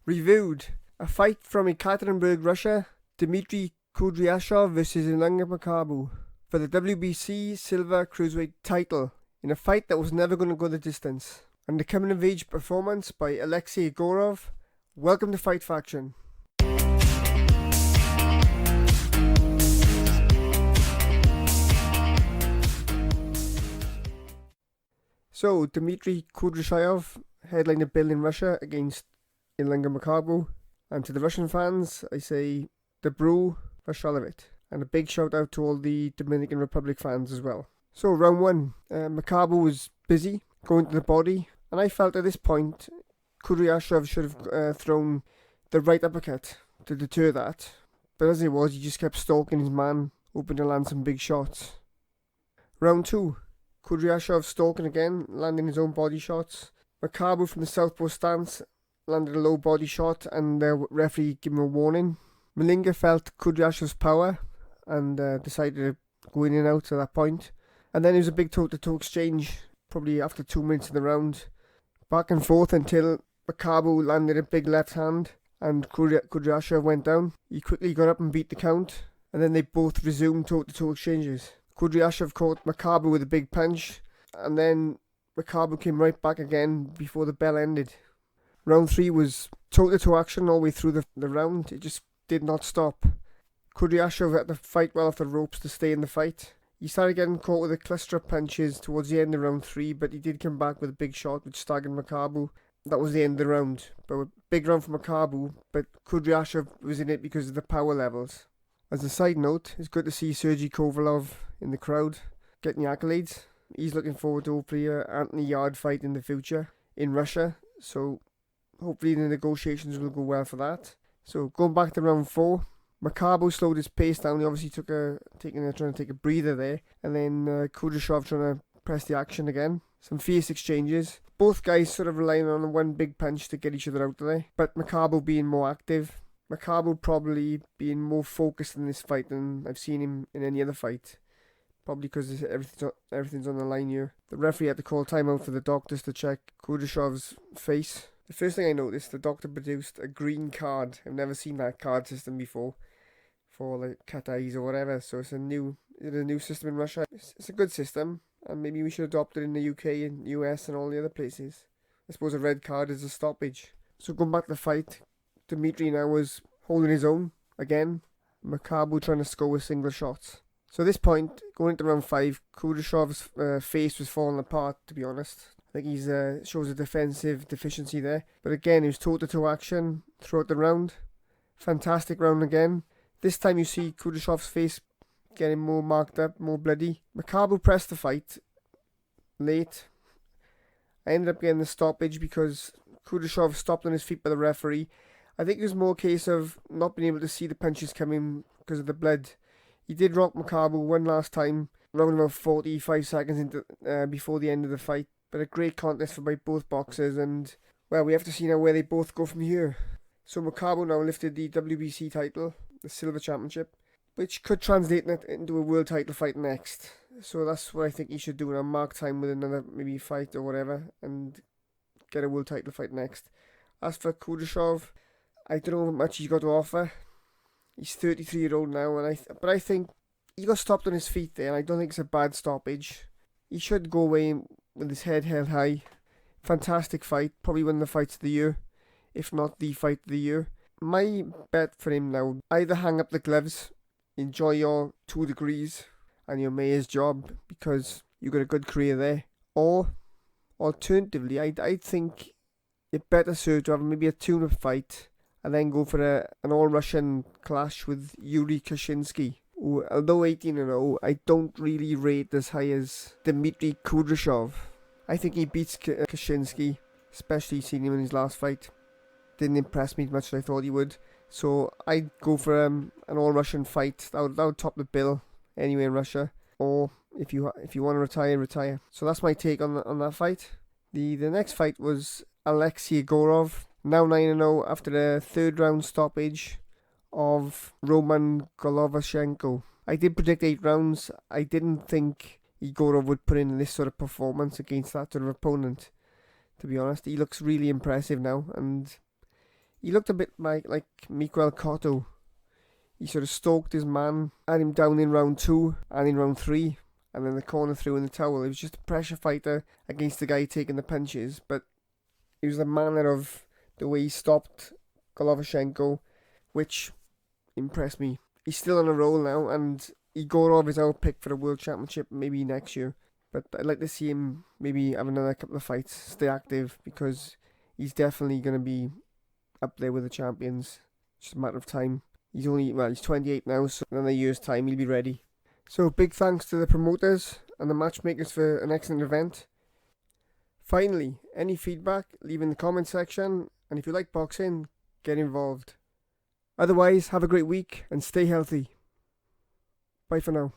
Reviewed. A fight from Ekaterinburg, Russia. Dmitry Kudryashov versus Ilunga Makabu for the WBC Silver Cruiserweight title in a fight that was never going to go the distance. And the coming of age performance by Aleksei Egorov. Welcome to Fight Faction. So, Dmitry Kudryashov headlined a bill in Russia against Ilunga Makabu. And to the Russian fans, I say, Dobru Vashalovit. And a big shout out to all the Dominican Republic fans as well. So, round one, Makabu was busy, going to the body. And I felt at this point, Kudryashov should have thrown the right uppercut to deter that. But as it was, he just kept stalking his man, hoping to land some big shots. Round two, Kudryashov stalking again, landing his own body shots. Makabu from the southpaw stance landed a low body shot and the referee gave him a warning. Malinga felt Kudryashov's power and decided to go in and out at that point. And then it was a big toe-to-toe exchange, probably after 2 minutes of the round. Back and forth until Makabu landed a big left hand and Kudryashov went down. He quickly got up and beat the count, and then they both resumed toe-to-toe exchanges. Kudryashov caught Makabu with a big punch, and then Makabu came right back again before the bell ended. Round 3 was toe-to-toe action all the way through the round. It just did not stop. Kudryashov had to fight well off the ropes to stay in the fight. He started getting caught with a cluster of punches towards the end of round 3, but he did come back with a big shot which staggered Makabu. That was the end of the round. But a big round for Makabu, but Kudryashov was in it because of the power levels. As a side note, it's good to see Sergey Kovalov in the crowd getting the accolades. He's looking forward to hopefully an Anthony Yard fight in the future in Russia. So hopefully the negotiations will go well for that. So going back to round 4, Makabu slowed his pace down. He obviously trying to take a breather there. And then Kudryashov trying to press the action again. Some fierce exchanges. Both guys sort of relying on one big punch to get each other out there. But Makabu being more active. Makabu probably being more focused in this fight than I've seen him in any other fight. Probably because everything's on the line here. The referee had to call timeout for the doctors to check Kudryashov's face. The first thing I noticed, the doctor produced a green card. I've never seen that card system before. For like cat eyes or whatever. So it's a new system in Russia. It's a good system. And maybe we should adopt it in the UK and US and all the other places. I suppose a red card is a stoppage. So going back to the fight, Dmitry now was holding his own again. Makabu trying to score with single shots. So at this point, going into round 5, Kudryashov's face was falling apart, to be honest. I think he's shows a defensive deficiency there. But again, it was toe-to-toe action throughout the round. Fantastic round again. This time you see Kudryashov's face getting more marked up, more bloody. Makabu pressed the fight late. I ended up getting the stoppage because Kudryashov stopped on his feet by the referee. I think it was more a case of not being able to see the punches coming because of the blood. He did rock Makabu one last time, around about 45 seconds into before the end of the fight. But a great contest for both boxers, and well, we have to see now where they both go from here. So Makabu now lifted the WBC title, the Silver Championship, which could translate into a world title fight next. So that's what I think he should do now, mark time with another maybe fight or whatever, and get a world title fight next. As for Kudryashov, I don't know how much he's got to offer. He's 33-year-old now, but I think he got stopped on his feet there, and I don't think it's a bad stoppage. He should go away with his head held high. Fantastic fight, probably one of the fights of the year, if not the fight of the year. My bet for him now, either hang up the gloves, enjoy your 2 degrees and your mayor's job because you got a good career there, or alternatively, I think it better served to have maybe a tune-up fight and then go for an all-Russian clash with Yuri Kashinsky, who, although 18-0, I don't really rate as high as Dmitry Kudryashov. I think he beats Kashinsky, especially seeing him in his last fight. Didn't impress me as much as I thought he would. So I'd go for an all-Russian fight. That would top the bill anyway in Russia. Or if you want to retire. So that's my take on that fight. The next fight was Aleksei Egorov, now 9-0 after the third round stoppage of Roman Golovashchenko. I did predict 8 rounds. I didn't think Egorov would put in this sort of performance against that sort of opponent. To be honest, he looks really impressive now, and He looked a bit like Miguel Cotto. He sort of stalked his man, had him down in round 2 and in round 3, and then the corner threw in the towel. It was just a pressure fighter against the guy taking the punches, but it was the manner of the way he stopped Golovashchenko, which impressed me. He's still on a roll now, and Egorov is our pick for the World Championship maybe next year. But I'd like to see him maybe have another couple of fights, stay active, because he's definitely going to be up there with the champions. It's just a matter of time. He's 28 now, so in a year's time he'll be ready. So big thanks to the promoters and the matchmakers for an excellent event. Finally, any feedback, leave in the comment section, and if you like boxing, get involved. Otherwise, have a great week and stay healthy. Bye for now.